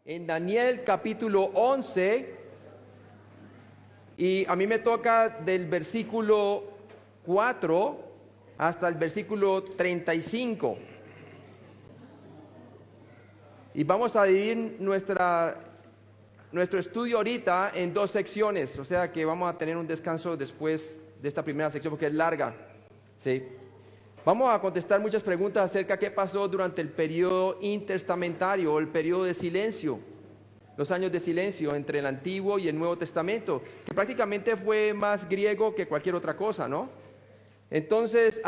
en Daniel capítulo 11, y a mí me toca del versículo 4 hasta el versículo 35. Y vamos a dividir nuestro estudio ahorita en dos secciones, o sea que vamos a tener un descanso después de esta primera sección porque es larga, ¿sí? Vamos a contestar muchas preguntas acerca de qué pasó durante el periodo intertestamentario o el periodo de silencio, los años de silencio entre el Antiguo y el Nuevo Testamento, que prácticamente fue más griego que cualquier otra cosa, ¿no? Entonces,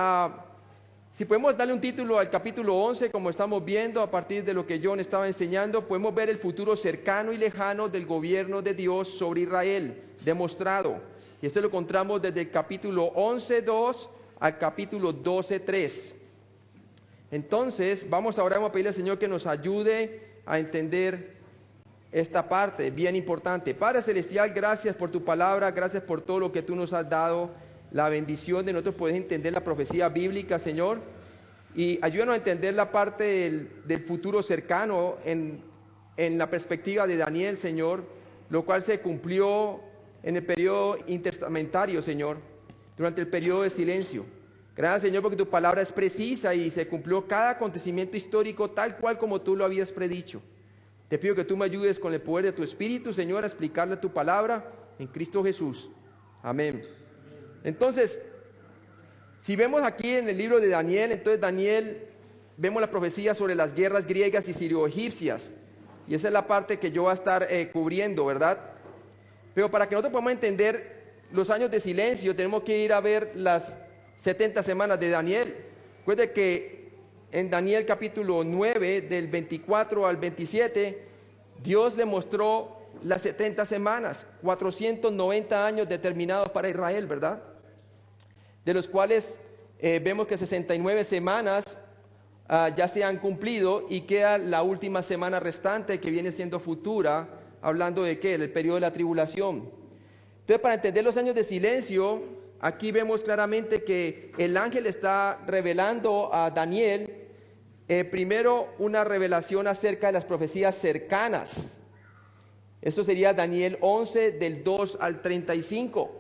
si podemos darle un título al capítulo 11, como estamos viendo a partir de lo que John estaba enseñando, podemos ver el futuro cercano y lejano del gobierno de Dios sobre Israel, demostrado. Y esto lo encontramos desde el capítulo 11:2 al capítulo 12:3. Entonces, vamos a pedirle al Señor que nos ayude a entender esta parte bien importante. Padre Celestial, gracias por tu palabra, gracias por todo lo que tú nos has dado, la bendición de nosotros poder entender la profecía bíblica, Señor, y ayúdanos a entender la parte del futuro cercano en la perspectiva de Daniel, Señor, lo cual se cumplió en el periodo intertestamentario, Señor, durante el periodo de silencio. Gracias, Señor, porque tu palabra es precisa y se cumplió cada acontecimiento histórico tal cual como tú lo habías predicho. Te pido que tú me ayudes con el poder de tu Espíritu, Señor, a explicarle tu palabra en Cristo Jesús. Amén. Entonces, si vemos aquí en el libro de Daniel, entonces Daniel, vemos la profecía sobre las guerras griegas y sirio-egipcias. Y esa es la parte que yo voy a estar cubriendo, ¿verdad? Pero para que nosotros podamos entender los años de silencio, tenemos que ir a ver las 70 semanas de Daniel. Recuerde que en Daniel capítulo 9, del 24 al 27, Dios le mostró las 70 semanas, 490 años determinados para Israel, ¿verdad? De los cuales vemos que 69 semanas ya se han cumplido y queda la última semana restante que viene siendo futura, hablando de ¿qué? Del periodo de la tribulación. Entonces, para entender los años de silencio, aquí vemos claramente que el ángel está revelando a Daniel primero una revelación acerca de las profecías cercanas. Eso sería Daniel 11 del 2 al 35.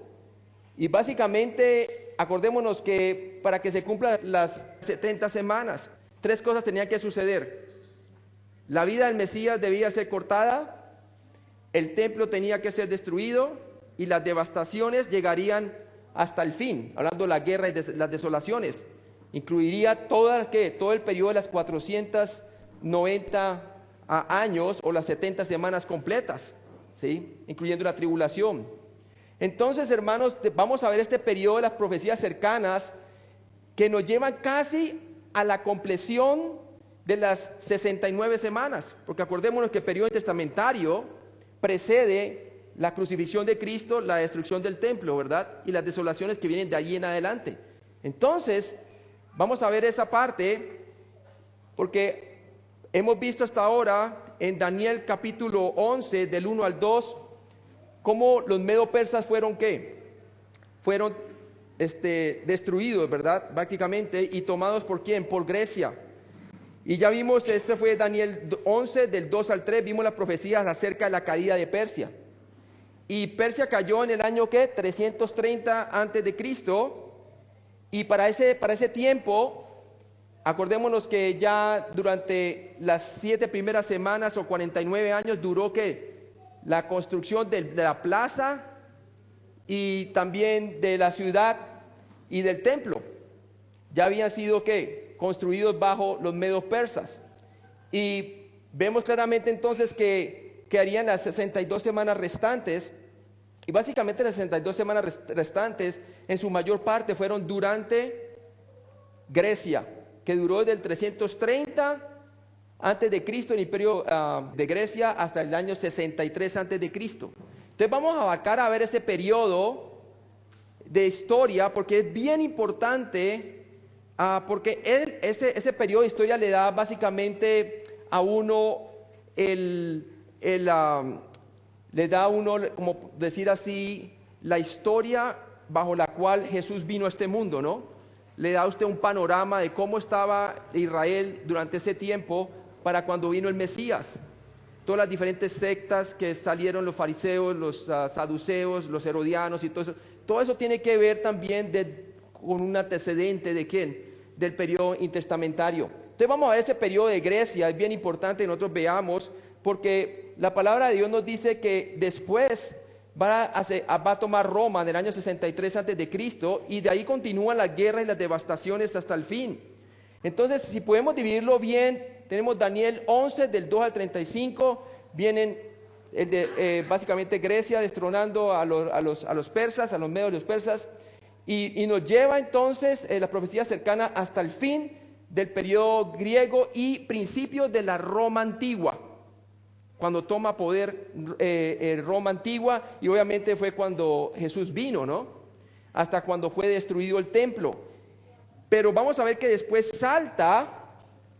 Y básicamente, acordémonos que para que se cumplan las 70 semanas, tres cosas tenían que suceder. La vida del Mesías debía ser cortada, el templo tenía que ser destruido y las devastaciones llegarían hasta el fin, hablando de la guerra y de las desolaciones. Incluiría todo el periodo de las 490 años o las 70 semanas completas, ¿sí? Incluyendo la tribulación. Entonces, hermanos, vamos a ver este periodo de las profecías cercanas que nos llevan casi a la compleción de las 69 semanas, porque acordémonos que el periodo intertestamentario precede la crucifixión de Cristo, la destrucción del templo, ¿verdad? Y las desolaciones que vienen de allí en adelante. Entonces, vamos a ver esa parte, porque hemos visto hasta ahora en Daniel capítulo 11, del 1 al 2, cómo los medo-persas fueron, ¿qué? Fueron destruidos, ¿verdad? Prácticamente, y tomados ¿por quién? Por Grecia. Y ya vimos, este fue Daniel 11, del 2 al 3, vimos las profecías acerca de la caída de Persia. Y Persia cayó en el año, ¿qué? 330 antes de Cristo. Y para ese tiempo, acordémonos que ya durante las 7 primeras semanas o 49 años duró, ¿qué? La construcción de la plaza y también de la ciudad y del templo. Ya habían sido, ¿qué? Construidos bajo los medos persas. Y vemos claramente entonces que harían las 62 semanas restantes. Y básicamente las 62 semanas restantes, en su mayor parte, fueron durante Grecia, que duró desde el 330 antes de Cristo, el imperio de Grecia, hasta el año 63 antes de Cristo. Entonces vamos a abarcar a ver ese periodo de historia, porque es bien importante, porque ese periodo de historia le da básicamente a uno le da a uno, como decir así, la historia bajo la cual Jesús vino a este mundo, ¿no? Le da a usted un panorama de cómo estaba Israel durante ese tiempo para cuando vino el Mesías. todas las diferentes sectas que salieron, los fariseos, los saduceos, los herodianos y todo eso tiene que ver también con un antecedente de ¿quién? Del periodo intertestamentario. Entonces vamos a ver ese periodo de Grecia, es bien importante que nosotros veamos, porque la palabra de Dios nos dice que después va a tomar Roma en el año 63 a.C. y de ahí continúan las guerras y las devastaciones hasta el fin. Entonces, si podemos dividirlo bien, tenemos Daniel 11 del 2 al 35, vienen básicamente Grecia destronando a los persas, a los medios de los persas, y nos lleva entonces la profecía cercana hasta el fin del periodo griego y principios de la Roma antigua, cuando toma poder Roma antigua, y obviamente fue cuando Jesús vino, ¿no? Hasta cuando fue destruido el templo. Pero vamos a ver que después salta,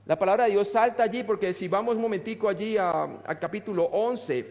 la palabra de Dios salta allí, porque si vamos un momentico allí al capítulo 11,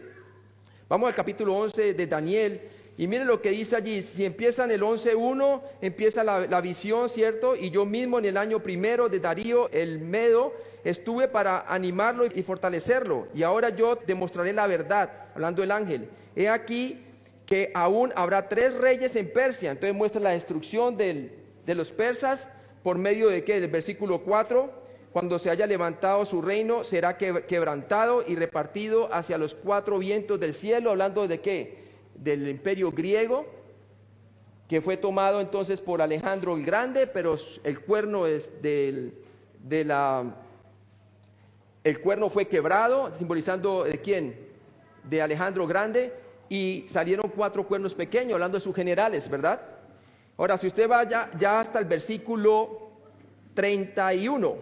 vamos al capítulo 11 de Daniel, y miren lo que dice allí. Si empiezan el 11:1, empieza la visión, ¿cierto? Y yo mismo en el año primero de Darío el Medo estuve para animarlo y fortalecerlo, y ahora yo demostraré la verdad, hablando el ángel. He aquí que aún habrá 3 reyes en Persia. Entonces muestra la destrucción de los persas, por medio de ¿qué? Del versículo 4, cuando se haya levantado su reino, será quebrantado y repartido hacia los 4 vientos del cielo, hablando de ¿qué? Del imperio griego, que fue tomado entonces por Alejandro el Grande, pero el cuerno el cuerno fue quebrado, simbolizando ¿de quién? De Alejandro Grande, y salieron 4 cuernos pequeños, hablando de sus generales, ¿verdad? Ahora, si usted vaya ya hasta el versículo 31,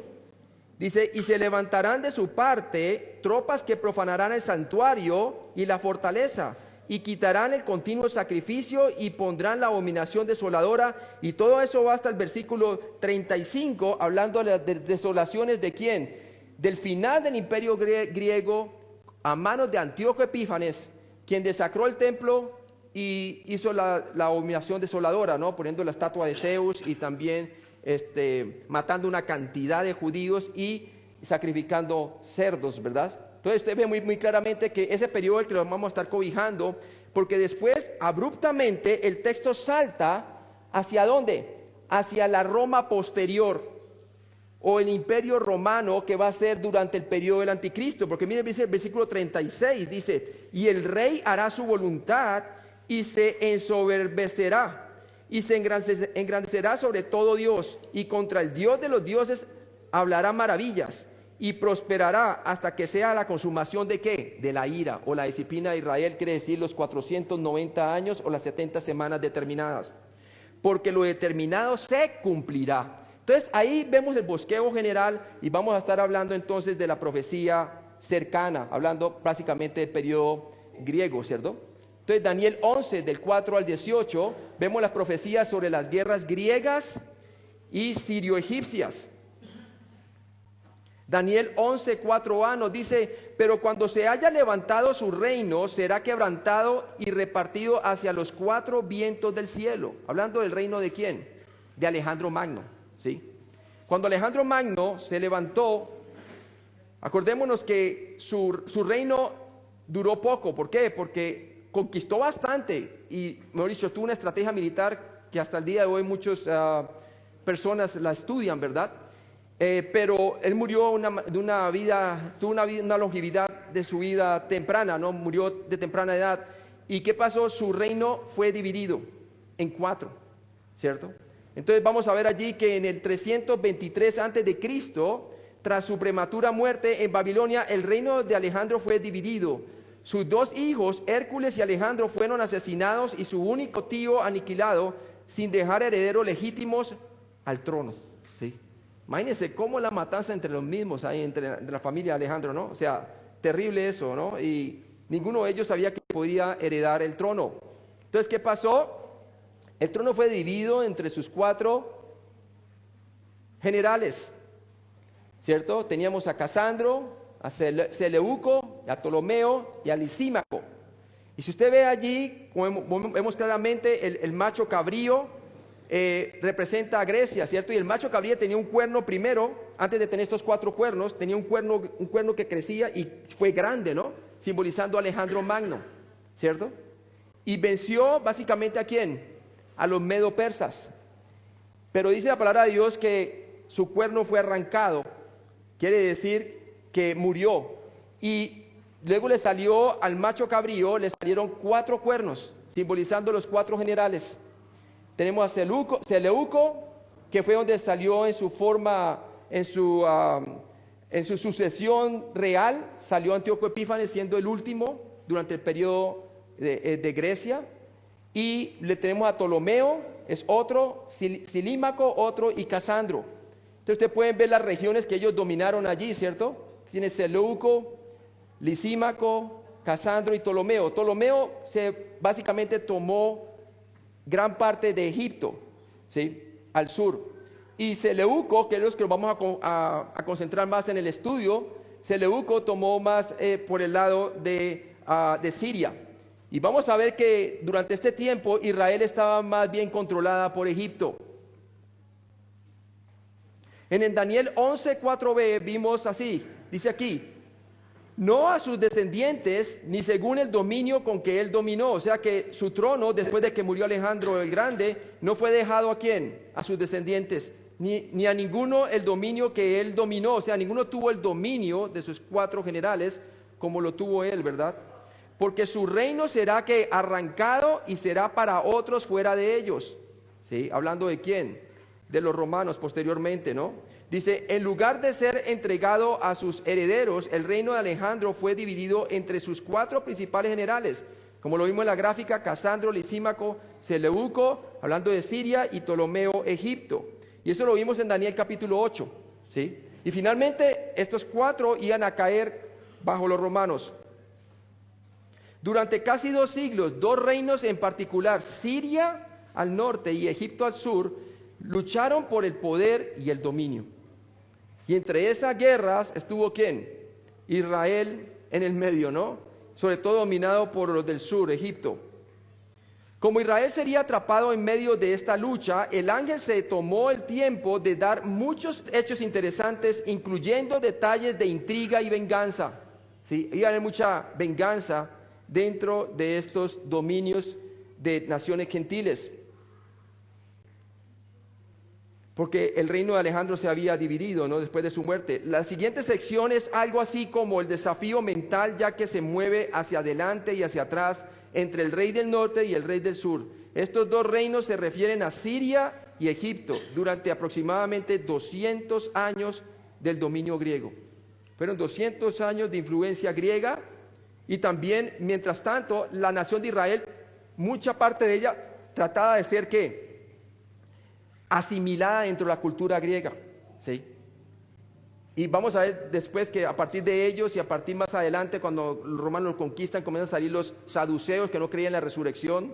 dice, y se levantarán de su parte tropas que profanarán el santuario y la fortaleza, y quitarán el continuo sacrificio y pondrán la abominación desoladora, y todo eso va hasta el versículo 35, hablando de las desolaciones de quién, del final del imperio griego a manos de Antíoco Epífanes, quien desacró el templo y hizo la abominación desoladora, ¿no? Poniendo la estatua de Zeus y también matando una cantidad de judíos y sacrificando cerdos, ¿verdad? Entonces usted ve muy claramente que ese periodo es el que lo vamos a estar cobijando, porque después abruptamente el texto salta ¿hacia dónde? Hacia la Roma posterior, o el imperio romano, que va a ser durante el periodo del anticristo, porque miren, dice el versículo 36, dice, y el rey hará su voluntad y se ensoberbecerá y se engrandecerá sobre todo Dios, y contra el Dios de los dioses hablará maravillas, y prosperará hasta que sea la consumación de ¿qué? De la ira o la disciplina de Israel, quiere decir los 490 años o las 70 semanas determinadas, porque lo determinado se cumplirá. Entonces ahí vemos el bosquejo general, y vamos a estar hablando entonces de la profecía cercana, hablando básicamente del periodo griego, ¿cierto? Entonces Daniel 11 del 4 al 18, vemos las profecías sobre las guerras griegas y sirio-egipcias. Daniel 11, 4a nos dice, pero cuando se haya levantado su reino, será quebrantado y repartido hacia los 4 vientos del cielo. Hablando del reino de ¿quién? De Alejandro Magno, ¿sí? Cuando Alejandro Magno se levantó, acordémonos que su reino duró poco. ¿Por qué? Porque conquistó bastante y, mejor dicho, tuvo una estrategia militar que hasta el día de hoy muchas personas la estudian, ¿verdad? Pero él murió tuvo una longevidad de su vida temprana, ¿no? Murió de temprana edad. ¿Y qué pasó? Su reino fue dividido en 4, ¿cierto? Entonces vamos a ver allí que en el 323 a.C., tras su prematura muerte en Babilonia, el reino de Alejandro fue dividido. Sus 2 hijos, Hércules y Alejandro, fueron asesinados y su único tío aniquilado, sin dejar herederos legítimos al trono, ¿sí? Imagínense cómo la matanza entre los mismos, ahí entre la familia de Alejandro, ¿no? O sea, terrible eso, ¿no? Y ninguno de ellos sabía que podría heredar el trono. Entonces, ¿qué pasó? El trono fue dividido entre sus 4 generales, ¿cierto? Teníamos a Casandro, a Seleuco, a Ptolomeo y a Lisímaco. Y si usted ve allí, como vemos claramente, el macho cabrío representa a Grecia, ¿cierto? Y el macho cabrío tenía un cuerno primero, antes de tener estos 4 cuernos, tenía un cuerno que crecía y fue grande, ¿no? Simbolizando a Alejandro Magno, ¿cierto? Y venció básicamente ¿a quién? A los medo-persas. Pero dice la palabra de Dios que su cuerno fue arrancado, quiere decir que murió. Y luego le salió al macho cabrío, le salieron 4 cuernos, simbolizando los 4 generales. Tenemos a Seleuco, que fue donde salió en su forma, en su sucesión real, salió Antíoco Epífanes siendo el último durante el periodo de Grecia. Y le tenemos a Ptolomeo, es otro, Silímaco, otro, y Casandro. Entonces ustedes pueden ver las regiones que ellos dominaron allí, ¿cierto? Tiene Seleuco, Lisímaco, Casandro y Ptolomeo. Ptolomeo básicamente tomó gran parte de Egipto, ¿sí? Al sur. Y Seleuco, que es los que vamos a concentrar más en el estudio, Seleuco tomó más por el lado de Siria. Y vamos a ver que durante este tiempo Israel estaba más bien controlada por Egipto. En el Daniel 11, 4b vimos así, dice aquí: no a sus descendientes, ni según el dominio con que él dominó. O sea que su trono, después de que murió Alejandro el Grande, no fue dejado ¿a quién? A sus descendientes, ni a ninguno el dominio que él dominó. O sea, ninguno tuvo el dominio de sus 4 generales como lo tuvo él, ¿verdad? Porque su reino será que arrancado y será para otros fuera de ellos. ¿Sí? Hablando de quién, de los romanos posteriormente, ¿no? Dice, en lugar de ser entregado a sus herederos, el reino de Alejandro fue dividido entre sus 4 principales generales, como lo vimos en la gráfica: Casandro, Lisímaco, Seleuco, hablando de Siria, y Ptolomeo, Egipto. Y eso lo vimos en Daniel capítulo 8, ¿sí? Y finalmente estos 4 iban a caer bajo los romanos. Durante casi 2 siglos, 2 reinos en particular, Siria al norte y Egipto al sur, lucharon por el poder y el dominio. Y entre esas guerras estuvo ¿quién? Israel en el medio, ¿no? Sobre todo dominado por los del sur, Egipto. Como Israel sería atrapado en medio de esta lucha, el ángel se tomó el tiempo de dar muchos hechos interesantes, incluyendo detalles de intriga y venganza. ¿Sí? Iba a haber mucha venganza dentro de estos dominios de naciones gentiles, porque el reino de Alejandro se había dividido, ¿no? Después de su muerte. La siguiente sección es algo así como el desafío mental, ya que se mueve hacia adelante y hacia atrás entre el rey del norte y el rey del sur. Estos 2 reinos se refieren a Siria y Egipto durante aproximadamente 200 años del dominio griego. Fueron 200 años de influencia griega. Y también, mientras tanto, la nación de Israel, mucha parte de ella trataba de ser ¿qué? Asimilada dentro de la cultura griega, ¿sí? Y vamos a ver después que a partir de ellos y a partir más adelante, cuando los romanos los conquistan, comienzan a salir los saduceos que no creían en la resurrección,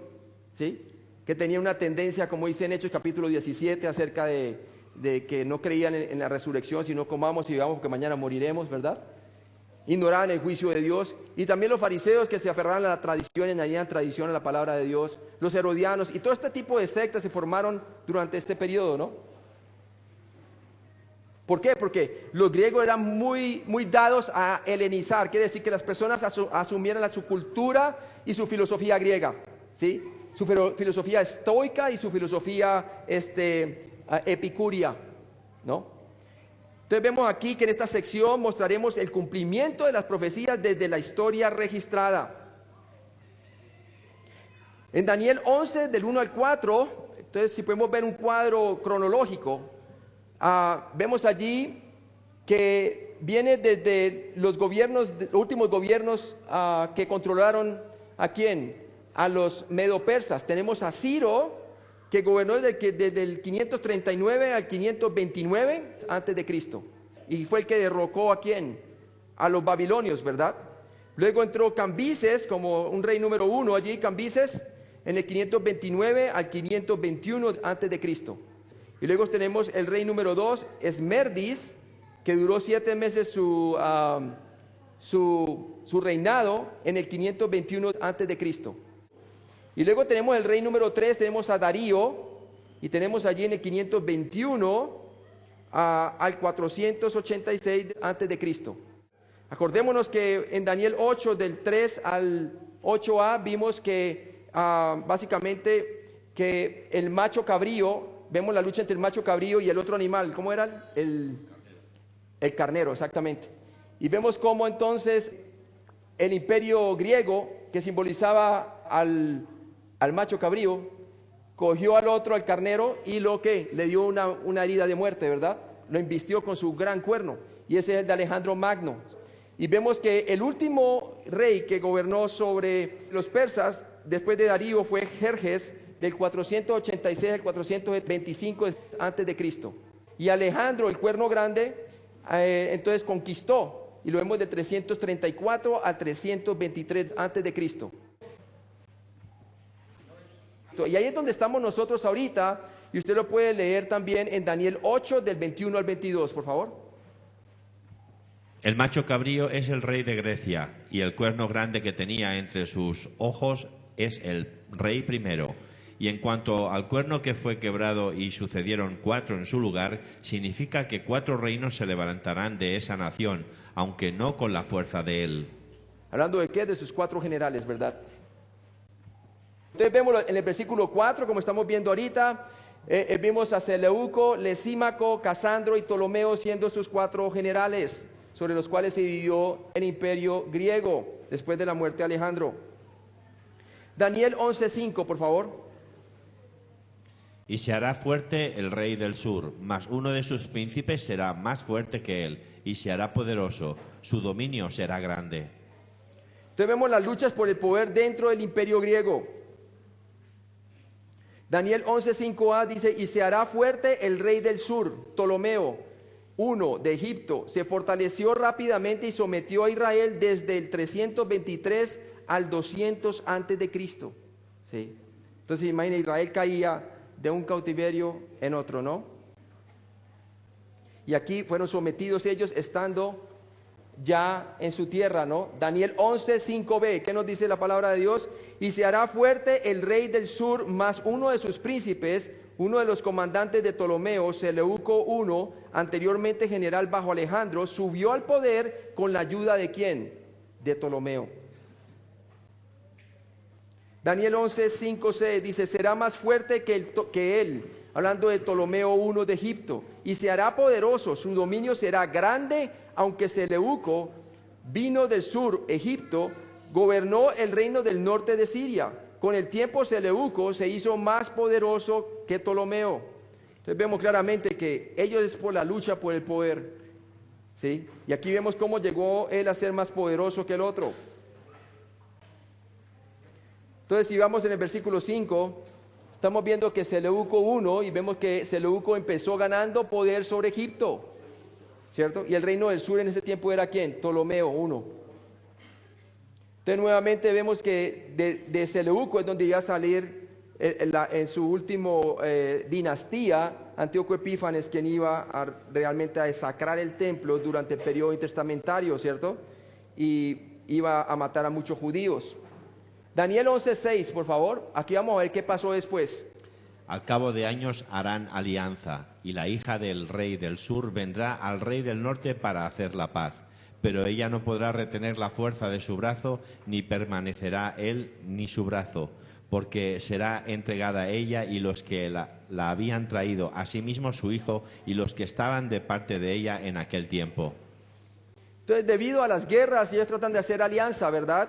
¿sí? Que tenían una tendencia, como dice en Hechos capítulo 17, acerca de que no creían en la resurrección, sino comamos y vivamos porque mañana moriremos, ¿verdad? Ignoraban el juicio de Dios. Y también los fariseos, que se aferraban a la tradición y añadían tradición a la palabra de Dios, los herodianos, y todo este tipo de sectas se formaron durante este periodo, ¿no? ¿Por qué? Porque los griegos eran muy dados a helenizar, quiere decir que las personas asumieran su cultura y su filosofía griega, ¿sí? Su filosofía estoica y su filosofía epicúrea, ¿no? Entonces vemos aquí que en esta sección mostraremos el cumplimiento de las profecías desde la historia registrada. En Daniel 11, del 1 al 4, entonces si podemos ver un cuadro cronológico, vemos allí que viene desde los últimos gobiernos que controlaron ¿a quién? A los medo-persas. Tenemos a Ciro, que gobernó desde el 539 al 529 antes de Cristo, y fue el que derrocó ¿a quién? A los babilonios, ¿verdad? Luego entró Cambises como un rey número 1 allí, Cambises, en el 529 al 521 antes de Cristo. Y luego tenemos el rey número 2, Esmerdis, que duró 7 meses su reinado en el 521 antes de Cristo. Y luego tenemos el rey número 3, tenemos a Darío, y tenemos allí en el 521 al 486 antes de Cristo. Acordémonos que en Daniel 8, del 3 al 8a, vimos que básicamente que el macho cabrío, vemos la lucha entre el macho cabrío y el otro animal. ¿Cómo era? El carnero, exactamente. Y vemos cómo entonces el imperio griego, que simbolizaba al macho cabrío, cogió al otro, al carnero, y le dio una herida de muerte, ¿verdad? Lo invistió con su gran cuerno, y ese es el de Alejandro Magno. Y vemos que el último rey que gobernó sobre los persas, después de Darío, fue Jerjes, del 486 al 425 antes de Cristo. Y Alejandro, el cuerno grande, entonces conquistó, y lo vemos de 334 al 323 antes de Cristo. Y ahí es donde estamos nosotros ahorita, y usted lo puede leer también en Daniel 8, del 21 al 22, por favor. El macho cabrío es el rey de Grecia, y el cuerno grande que tenía entre sus ojos es el rey primero. Y en cuanto al cuerno que fue quebrado y sucedieron 4 en su lugar, significa que 4 reinos se levantarán de esa nación, aunque no con la fuerza de él. ¿Hablando de qué? De sus 4 generales, ¿verdad? Entonces vemos en el versículo 4, como estamos viendo ahorita, vimos a Seleuco, Lisímaco, Casandro y Ptolomeo siendo sus 4 generales, sobre los cuales se dividió el imperio griego, después de la muerte de Alejandro. Daniel 11:5, por favor. Y se hará fuerte el rey del sur, mas uno de sus príncipes será más fuerte que él, y se hará poderoso, su dominio será grande. Entonces vemos las luchas por el poder dentro del imperio griego. Daniel 11:5a dice, y se hará fuerte el rey del sur, Ptolomeo I de Egipto, se fortaleció rápidamente y sometió a Israel desde el 323 al 200 antes de Cristo. ¿Sí? Entonces imagina, Israel caía de un cautiverio en otro, ¿no? Y aquí fueron sometidos ellos estando ya en su tierra, ¿no? Daniel 11:5b, ¿qué nos dice la palabra de Dios? Y se hará fuerte el rey del sur, más uno de sus príncipes, uno de los comandantes de Ptolomeo, Seleuco I, anteriormente general bajo Alejandro, subió al poder con la ayuda de ¿quién? De Ptolomeo. Daniel 11:5c dice, será más fuerte que él, hablando de Ptolomeo I de Egipto, y se hará poderoso, su dominio será grande, aunque Seleuco vino del sur, Egipto, gobernó el reino del norte de Siria. Con el tiempo Seleuco se hizo más poderoso que Ptolomeo. Entonces vemos claramente que ellos es por la lucha por el poder, ¿sí? Y aquí vemos cómo llegó él a ser más poderoso que el otro. Entonces si vamos en el versículo 5, estamos viendo que Seleuco I, y vemos que Seleuco empezó ganando poder sobre Egipto, ¿cierto? Y el reino del sur en ese tiempo era ¿quién? Ptolomeo I. Entonces nuevamente vemos que de Seleuco es donde iba a salir en su último dinastía, Antíoco Epífanes, quien iba realmente a desacrar el templo durante el periodo intertestamentario, ¿cierto? Y iba a matar a muchos judíos. Daniel 11:6, por favor. Aquí vamos a ver qué pasó después. Al cabo de años harán alianza, y la hija del rey del sur vendrá al rey del norte para hacer la paz. Pero ella no podrá retener la fuerza de su brazo, ni permanecerá él ni su brazo, porque será entregada ella y los que la habían traído, asimismo su hijo y los que estaban de parte de ella en aquel tiempo. Entonces, debido a las guerras, ellos tratan de hacer alianza, ¿verdad?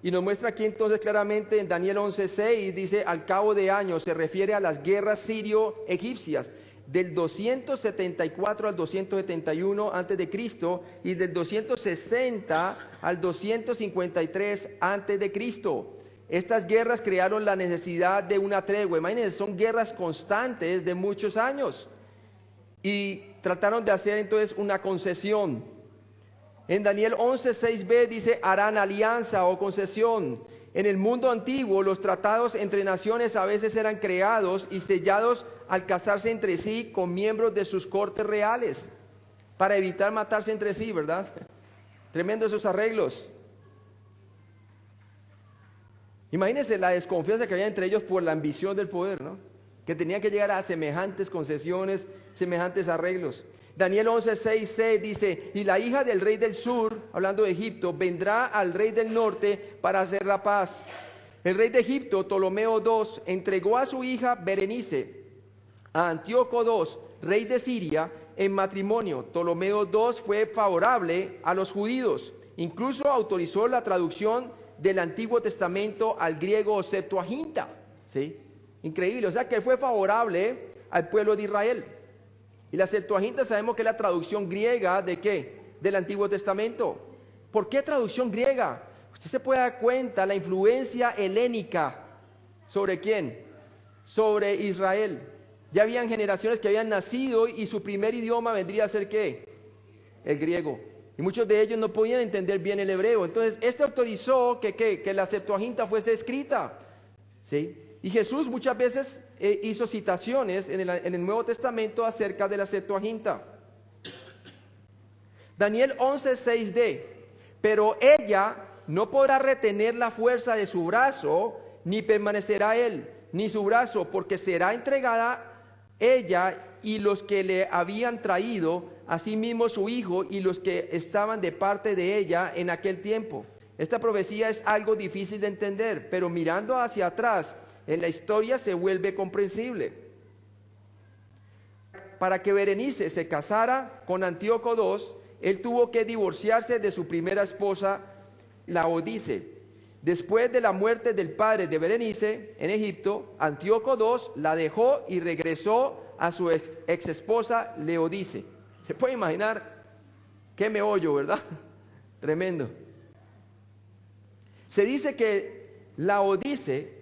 Y nos muestra aquí entonces claramente en Daniel 11:6, dice, al cabo de años, se refiere a las guerras sirio-egipcias, del 274 al 271 antes de Cristo, y del 260 al 253 antes de Cristo. Estas guerras crearon la necesidad de una tregua. Imagínense, son guerras constantes de muchos años, y trataron de hacer entonces una concesión. En Daniel 11:6b dice, harán alianza o concesión. En el mundo antiguo, los tratados entre naciones a veces eran creados y sellados al casarse entre sí con miembros de sus cortes reales, para evitar matarse entre sí, ¿verdad? Tremendo esos arreglos. Imagínense la desconfianza que había entre ellos por la ambición del poder, ¿no? que tenían que llegar a semejantes concesiones, semejantes arreglos. Daniel 11:6 dice, y la hija del rey del sur, hablando de Egipto, vendrá al rey del norte para hacer la paz. El rey de Egipto, Ptolomeo II, entregó a su hija Berenice a Antíoco II, rey de Siria, en matrimonio. Ptolomeo II fue favorable a los judíos, incluso autorizó la traducción del Antiguo Testamento al griego Septuaginta. ¿Sí? Increíble, o sea que fue favorable al pueblo de Israel. Y la Septuaginta sabemos que es la traducción griega ¿de qué? Del Antiguo Testamento. ¿Por qué traducción griega? Usted se puede dar cuenta la influencia helénica. ¿Sobre quién? Sobre Israel. Ya habían generaciones que habían nacido y su primer idioma vendría a ser ¿qué? El griego. Y muchos de ellos no podían entender bien el hebreo. Entonces, autorizó que la Septuaginta fuese escrita. ¿Sí? Y Jesús muchas veces hizo citaciones en el Nuevo Testamento acerca de la Septuaginta. Daniel 11:6d. Pero ella no podrá retener la fuerza de su brazo, ni permanecerá él, ni su brazo, porque será entregada ella y los que le habían traído, asimismo su hijo y los que estaban de parte de ella en aquel tiempo. Esta profecía es algo difícil de entender, pero mirando hacia atrás en la historia se vuelve comprensible. Para que Berenice se casara con Antíoco II, él tuvo que divorciarse de su primera esposa, Laodice. Después de la muerte del padre de Berenice en Egipto, Antíoco II la dejó y regresó a su ex esposa Laodice. ¿Se puede imaginar qué meollo, verdad? Tremendo. Se dice que Laodice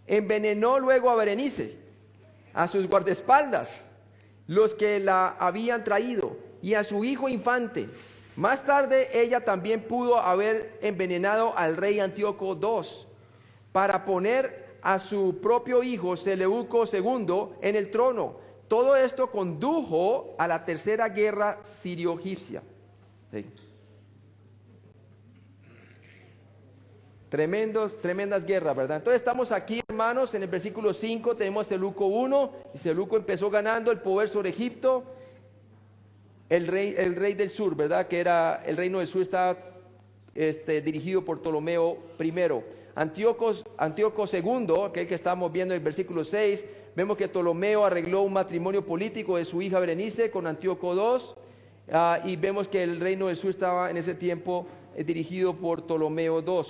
envenenó luego a Berenice, a sus guardaespaldas, los que la habían traído, y a su hijo infante. Más tarde ella también pudo haber envenenado al rey Antíoco II para poner a su propio hijo Seleuco II en el trono. Todo esto condujo a la tercera guerra sirio-egipcia. ¿Sí? Tremendas guerras, ¿verdad? Entonces estamos aquí, hermanos, en el versículo 5 tenemos Seleuco I, y Seleuco empezó ganando el poder sobre Egipto. El rey del sur, ¿verdad? Que era el reino del sur, estaba dirigido por Ptolomeo I. Antíoco II, aquel que estamos viendo en el versículo 6, vemos que Ptolomeo arregló un matrimonio político de su hija Berenice con Antíoco II, y vemos que el reino del sur estaba en ese tiempo dirigido por Ptolomeo II.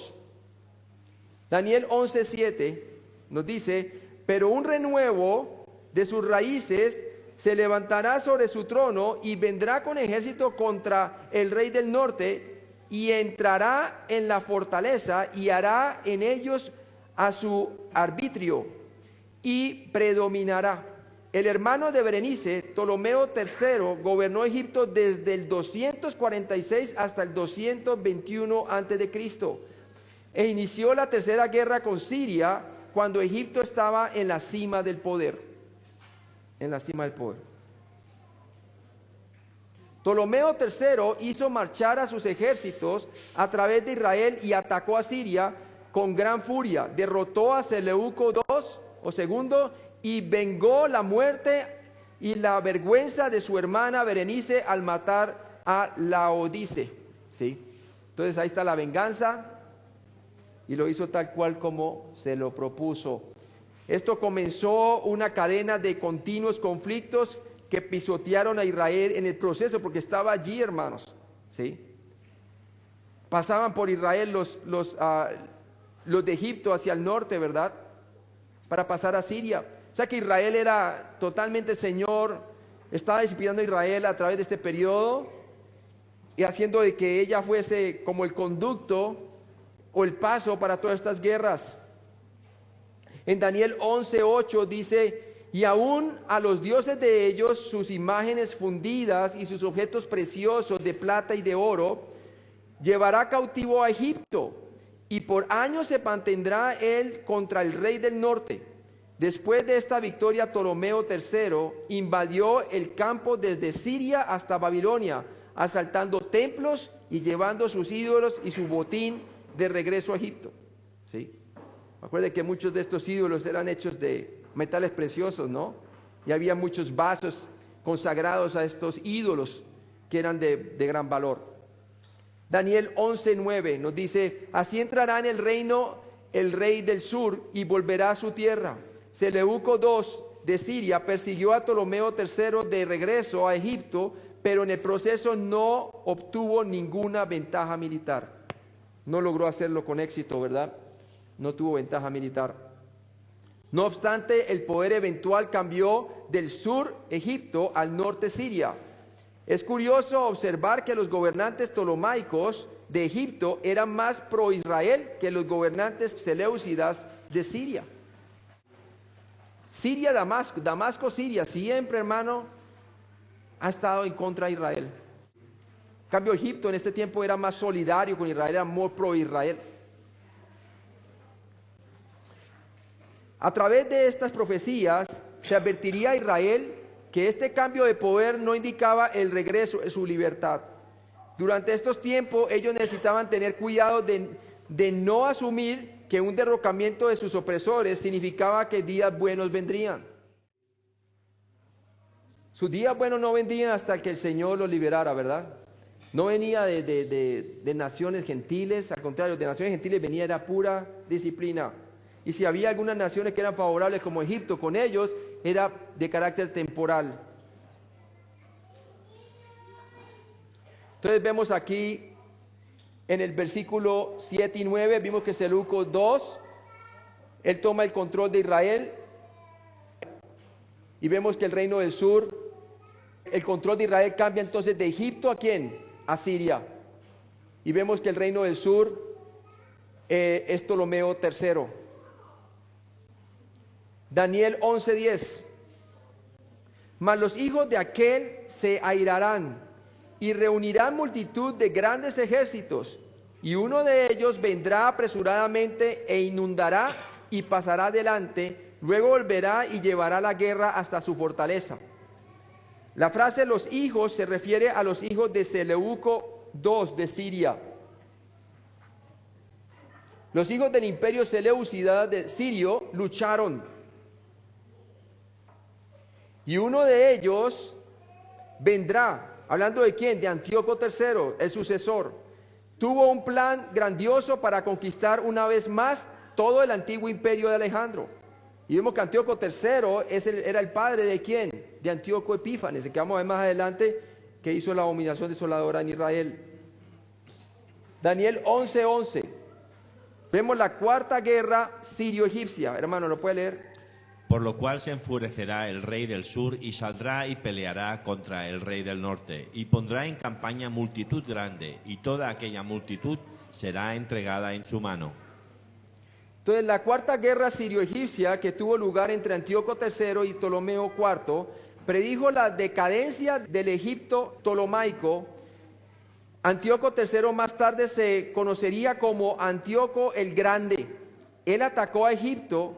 Daniel 11:7 nos dice, pero un renuevo de sus raíces se levantará sobre su trono y vendrá con ejército contra el rey del norte y entrará en la fortaleza y hará en ellos a su arbitrio y predominará. El hermano de Berenice, Ptolomeo III, gobernó Egipto desde el 246 hasta el 221 a.C. e inició la tercera guerra con Siria cuando Egipto estaba en la cima del poder. En la cima del poder. Ptolomeo III hizo marchar a sus ejércitos a través de Israel y atacó a Siria con gran furia. Derrotó a Seleuco II y vengó la muerte y la vergüenza de su hermana Berenice al matar a Laodice. ¿Sí? Entonces ahí está la venganza y lo hizo tal cual como se lo propuso. Esto comenzó una cadena de continuos conflictos que pisotearon a Israel en el proceso, porque estaba allí, hermanos. ¿Sí? Pasaban por Israel los de Egipto hacia el norte, ¿verdad? Para pasar a Siria. O sea que Israel era totalmente señor, estaba disciplinando a Israel a través de este periodo y haciendo de que ella fuese como el conducto o el paso para todas estas guerras. En Daniel 11:8 dice, y aún a los dioses de ellos, sus imágenes fundidas y sus objetos preciosos de plata y de oro, llevará cautivo a Egipto, y por años se mantendrá él contra el rey del norte. Después de esta victoria, Ptolomeo III invadió el campo desde Siria hasta Babilonia, asaltando templos y llevando sus ídolos y su botín de regreso a Egipto. ¿Sí? Recuerde que muchos de estos ídolos eran hechos de metales preciosos, ¿no? Y había muchos vasos consagrados a estos ídolos que eran de gran valor. Daniel 11:9 nos dice: así entrará en el reino el rey del sur y volverá a su tierra. Seleuco II de Siria persiguió a Ptolomeo III de regreso a Egipto, pero en el proceso no obtuvo ninguna ventaja militar. No logró hacerlo con éxito, ¿verdad? No tuvo ventaja militar. No obstante, el poder eventual cambió del sur Egipto al norte Siria. Es curioso observar que los gobernantes ptolomaicos de Egipto eran más pro-Israel que los gobernantes seleucidas de Siria. Siria, Damasco, Siria, siempre, hermano, ha estado en contra de Israel. En cambio, Egipto en este tiempo era más solidario con Israel, era muy pro-Israel. A través de estas profecías se advertiría a Israel que este cambio de poder no indicaba el regreso de su libertad. Durante estos tiempos ellos necesitaban tener cuidado de no asumir que un derrocamiento de sus opresores significaba que días buenos vendrían. Sus días buenos no vendrían hasta que el Señor los liberara, ¿verdad? No venía de naciones gentiles, al contrario, de naciones gentiles venía de pura disciplina. Y si había algunas naciones que eran favorables como Egipto con ellos, era de carácter temporal. Entonces vemos aquí en el versículo 7 y 9, vimos que Seleuco II, él toma el control de Israel. Y vemos que el reino del sur, el control de Israel cambia entonces de Egipto ¿a quién? A Siria. Y vemos que el reino del sur es Ptolomeo III. Daniel 11:10. Mas los hijos de aquel se airarán y reunirán multitud de grandes ejércitos, y uno de ellos vendrá apresuradamente e inundará y pasará adelante, luego volverá y llevará la guerra hasta su fortaleza. La frase los hijos se refiere a los hijos de Seleuco II de Siria. Los hijos del imperio seleucida de Sirio lucharon. Y uno de ellos vendrá, hablando de quién, de Antíoco III, el sucesor. Tuvo un plan grandioso para conquistar una vez más todo el antiguo imperio de Alejandro. Y vemos que Antíoco III era el padre de quién, de Antíoco Epífanes, que vamos a ver más adelante, que hizo la abominación desoladora en Israel. Daniel 11:11. Vemos la cuarta guerra sirio-egipcia. Hermano, ¿lo puede leer? Por lo cual se enfurecerá el rey del sur y saldrá y peleará contra el rey del norte, y pondrá en campaña multitud grande, y toda aquella multitud será entregada en su mano. Entonces, la cuarta guerra sirio-egipcia, que tuvo lugar entre Antíoco III y Ptolomeo IV, predijo la decadencia del Egipto ptolomaico. Antíoco III más tarde se conocería como Antíoco el Grande. Él atacó a Egipto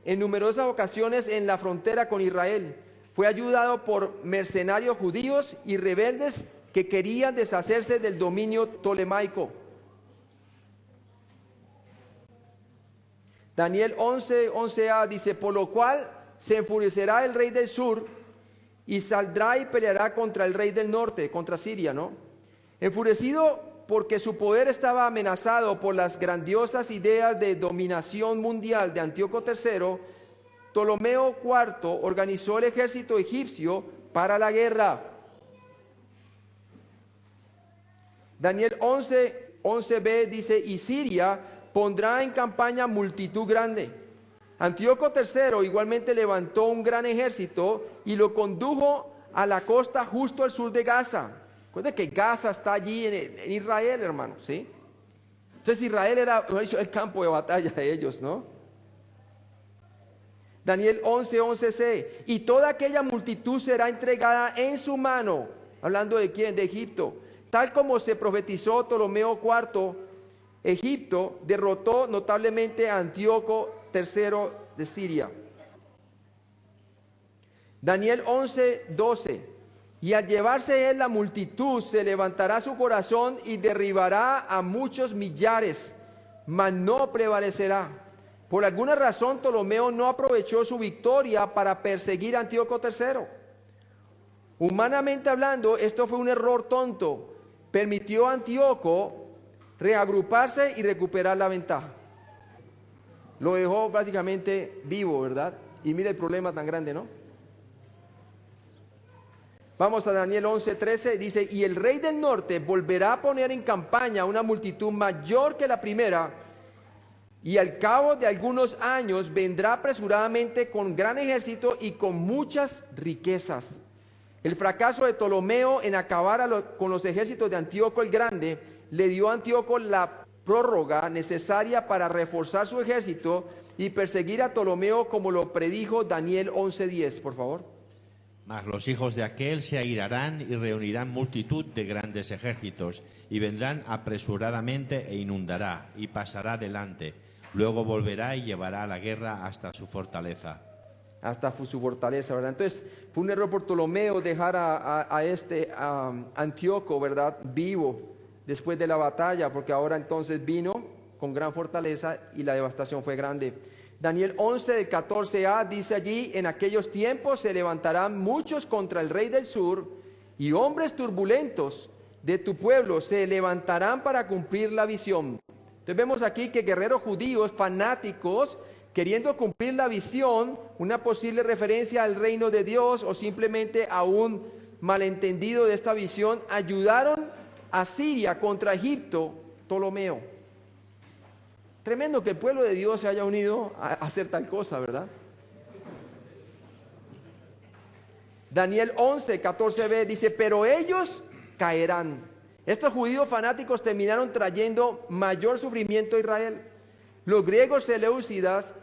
en numerosas ocasiones en la frontera con Israel. Fue ayudado por mercenarios judíos y rebeldes que querían deshacerse del dominio ptolemaico. Daniel 11:11a dice: por lo cual se enfurecerá el rey del sur y saldrá y peleará contra el rey del norte, contra Siria, ¿no? Enfurecido porque su poder estaba amenazado por las grandiosas ideas de dominación mundial de Antíoco III, Ptolomeo IV organizó el ejército egipcio para la guerra. Daniel 11:11b dice: y Siria pondrá en campaña multitud grande. Antíoco III igualmente levantó un gran ejército y lo condujo a la costa justo al sur de Gaza. Recuerden que Gaza está allí en Israel, hermano, ¿sí? Entonces Israel era el campo de batalla de ellos, ¿no? Daniel 11:11c. Y toda aquella multitud será entregada en su mano. Hablando de quién, de Egipto. Tal como se profetizó Ptolomeo IV, Egipto derrotó notablemente a Antíoco III de Siria. Daniel 11:12. Y al llevarse él la multitud, se levantará su corazón y derribará a muchos millares, mas no prevalecerá, Por alguna razón, Ptolomeo no aprovechó su victoria para perseguir a Antíoco III. Humanamente hablando, esto fue un error tonto. Permitió a Antíoco reagruparse y recuperar la ventaja. Lo dejó prácticamente vivo, ¿verdad? Y mira el problema tan grande, ¿no? Vamos a Daniel 11:13, dice, y el rey del norte volverá a poner en campaña una multitud mayor que la primera, y al cabo de algunos años vendrá apresuradamente con gran ejército y con muchas riquezas. El fracaso de Ptolomeo en acabar con los ejércitos de Antíoco el Grande le dio a Antíoco la prórroga necesaria para reforzar su ejército y perseguir a Ptolomeo, como lo predijo Daniel 11:10, por favor. Mas los hijos de aquel se airarán y reunirán multitud de grandes ejércitos, y vendrán apresuradamente e inundará, y pasará delante. Luego volverá y llevará la guerra hasta su fortaleza. Hasta su fortaleza, ¿verdad? Entonces, fue un error por Ptolomeo dejar a Antíoco, ¿verdad?, vivo después de la batalla, porque ahora entonces vino con gran fortaleza y la devastación fue grande. Daniel 11 del 14a dice allí, en aquellos tiempos se levantarán muchos contra el rey del sur, y hombres turbulentos de tu pueblo se levantarán para cumplir la visión. Entonces vemos aquí que guerreros judíos fanáticos, queriendo cumplir la visión, una posible referencia al reino de Dios o simplemente a un malentendido de esta visión, ayudaron a Siria contra Egipto, Ptolomeo. Tremendo que el pueblo de Dios se haya unido a hacer tal cosa, ¿verdad? Daniel 11, 14b dice, pero ellos caerán. Estos judíos fanáticos terminaron trayendo mayor sufrimiento a Israel. Los griegos seleucidas,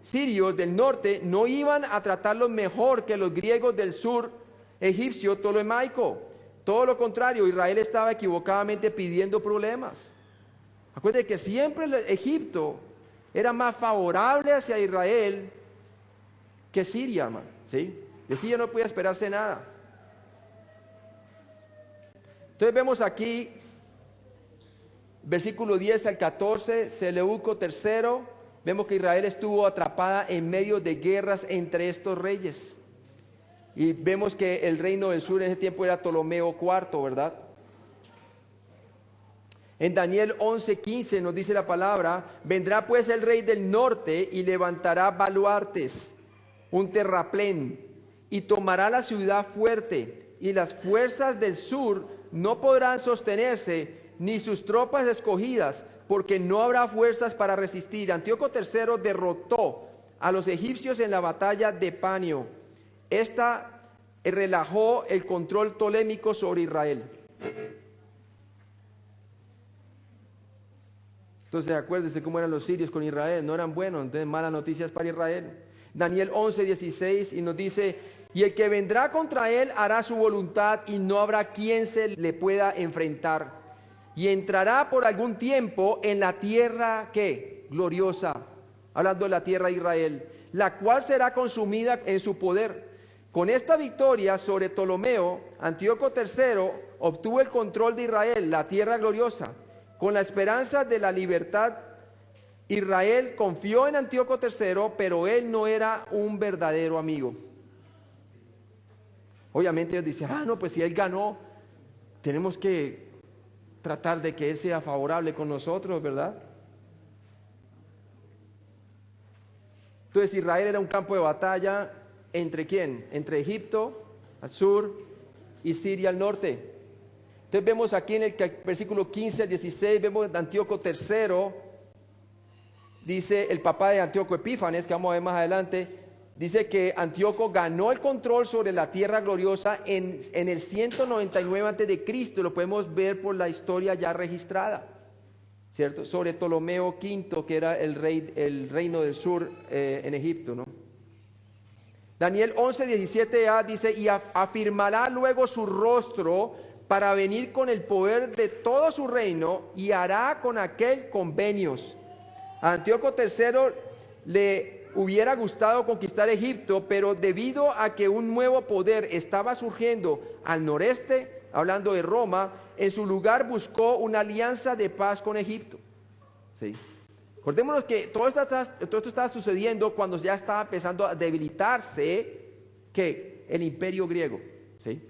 sirios del norte, no iban a tratarlos mejor que los griegos del sur, egipcio, ptolemaico. Todo lo contrario, Israel estaba equivocadamente pidiendo problemas. Acuérdense que siempre Egipto era más favorable hacia Israel que Siria, hermano, ¿sí? De Siria no podía esperarse nada. Entonces vemos aquí, versículo 10 al 14, Seleuco III, vemos que Israel estuvo atrapada en medio de guerras entre estos reyes. Y vemos que el reino del sur en ese tiempo era Ptolomeo IV, ¿verdad? En Daniel 11:15 nos dice la palabra, vendrá pues el rey del norte y levantará baluartes, un terraplén, y tomará la ciudad fuerte, y las fuerzas del sur no podrán sostenerse, ni sus tropas escogidas, porque no habrá fuerzas para resistir. Antíoco III derrotó a los egipcios en la batalla de Panio. Esta relajó el control ptolémico sobre Israel. Entonces acuérdense cómo eran los sirios con Israel, no eran buenos, entonces malas noticias para Israel. Daniel 11:16 y nos dice, y el que vendrá contra él hará su voluntad y no habrá quien se le pueda enfrentar. Y entrará por algún tiempo en la tierra, ¿qué? Gloriosa, hablando de la tierra de Israel, la cual será consumida en su poder. Con esta victoria sobre Ptolomeo, Antíoco III obtuvo el control de Israel, la tierra gloriosa. Con la esperanza de la libertad, Israel confió en Antíoco III, pero él no era un verdadero amigo. Obviamente ellos dicen, no, pues si él ganó, tenemos que tratar de que él sea favorable con nosotros, ¿verdad? Entonces Israel era un campo de batalla, ¿entre quién? Entre Egipto al sur y Siria al norte. Entonces vemos aquí en el versículo 15 al 16, vemos Antíoco III, dice el papá de Antíoco Epífanes, que vamos a ver más adelante, dice que Antíoco ganó el control sobre la tierra gloriosa en el 199 a.C., lo podemos ver por la historia ya registrada, ¿cierto? Sobre Ptolomeo V, que era el reino del sur en Egipto, ¿no? Daniel 11:17a dice, y afirmará luego su rostro para venir con el poder de todo su reino, y hará con aquel convenios. A Antíoco III le hubiera gustado conquistar Egipto, pero debido a que un nuevo poder estaba surgiendo al noreste, hablando de Roma, en su lugar buscó una alianza de paz con Egipto. ¿Sí? Acordémonos que todo esto estaba sucediendo cuando ya estaba empezando a debilitarse ¿qué? El imperio griego, ¿sí?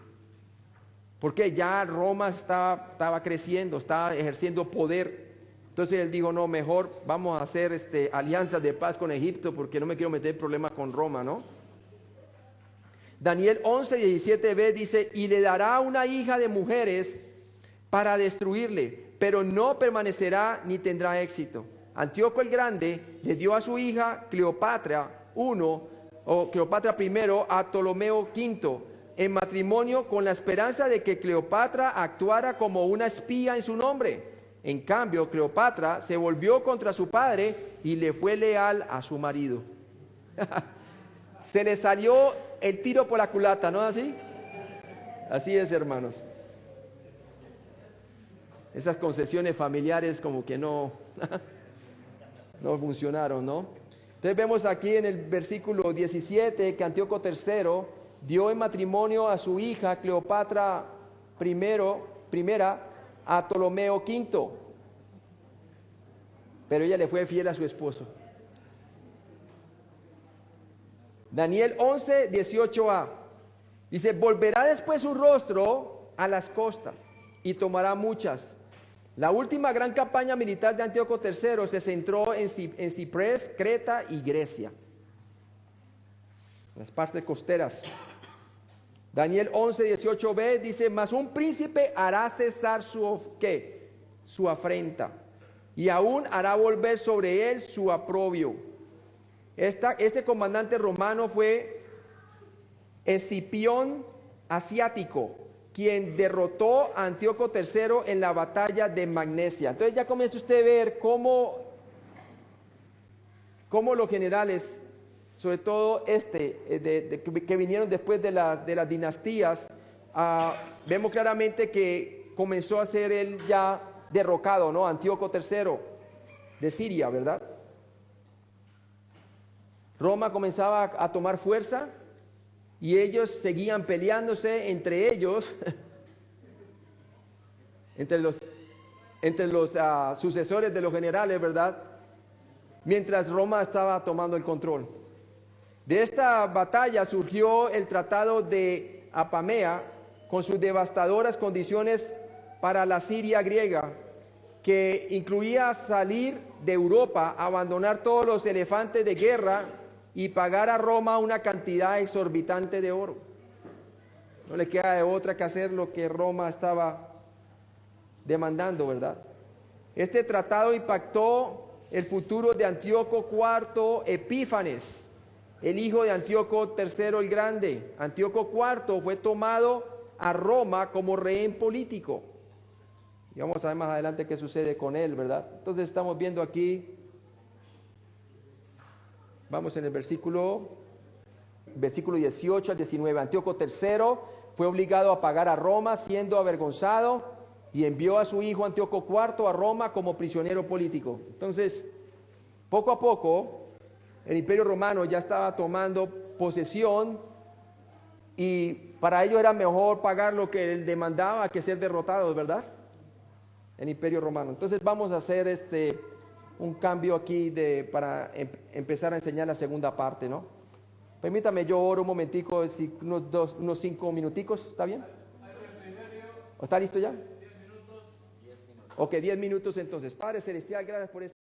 Porque ya Roma estaba creciendo, estaba ejerciendo poder. Entonces él dijo, no, mejor vamos a hacer alianzas de paz con Egipto porque no me quiero meter en problemas con Roma, ¿no? Daniel 11:17b dice, y le dará una hija de mujeres para destruirle, pero no permanecerá ni tendrá éxito. Antíoco el Grande le dio a su hija Cleopatra I a Ptolomeo V en matrimonio con la esperanza de que Cleopatra actuara como una espía en su nombre. En cambio, Cleopatra se volvió contra su padre y le fue leal a su marido. Se le salió el tiro por la culata, ¿no es así? Así es, hermanos. Esas concesiones familiares como que no funcionaron, ¿no? Entonces vemos aquí en el versículo 17 que Antíoco III dio en matrimonio a su hija Cleopatra I a Ptolomeo V, pero ella le fue fiel a su esposo. Daniel 11:18a dice, volverá después su rostro a las costas y tomará muchas. La última gran campaña militar de Antíoco III se centró en Ciprés, Creta y Grecia, las partes costeras. Daniel 11:18b dice, mas un príncipe hará cesar su afrenta, y aún hará volver sobre él su oprobio. Este comandante romano fue Escipión Asiático, quien derrotó a Antíoco III en la batalla de Magnesia. Entonces ya comienza usted a ver cómo los generales, sobre todo que vinieron después de las dinastías, vemos claramente que comenzó a ser él ya derrocado, ¿no? Antíoco III de Siria, ¿verdad? Roma comenzaba a tomar fuerza y ellos seguían peleándose entre ellos, entre los sucesores de los generales, ¿verdad? Mientras Roma estaba tomando el control. De esta batalla surgió el Tratado de Apamea con sus devastadoras condiciones para la Siria griega, que incluía salir de Europa, abandonar todos los elefantes de guerra y pagar a Roma una cantidad exorbitante de oro. No le queda de otra que hacer lo que Roma estaba demandando, ¿verdad? Este tratado impactó el futuro de Antíoco IV Epífanes, el hijo de Antíoco III el Grande. Antíoco IV fue tomado a Roma como rehén político. Y vamos a ver más adelante qué sucede con él, ¿verdad? Entonces estamos viendo aquí, vamos en el versículo 18 al 19. Antíoco III fue obligado a pagar a Roma siendo avergonzado y envió a su hijo Antíoco IV a Roma como prisionero político. Entonces, poco a poco, el Imperio Romano ya estaba tomando posesión y para ello era mejor pagar lo que él demandaba que ser derrotados, ¿verdad? El Imperio Romano. Entonces vamos a hacer un cambio aquí para empezar a enseñar la segunda parte, ¿no? Permítame, yo oro un momentico, unos 5 minuticos, ¿está bien? ¿Está listo ya? 10 minutos. Ok, 10 minutos entonces. Padre Celestial, gracias por esto.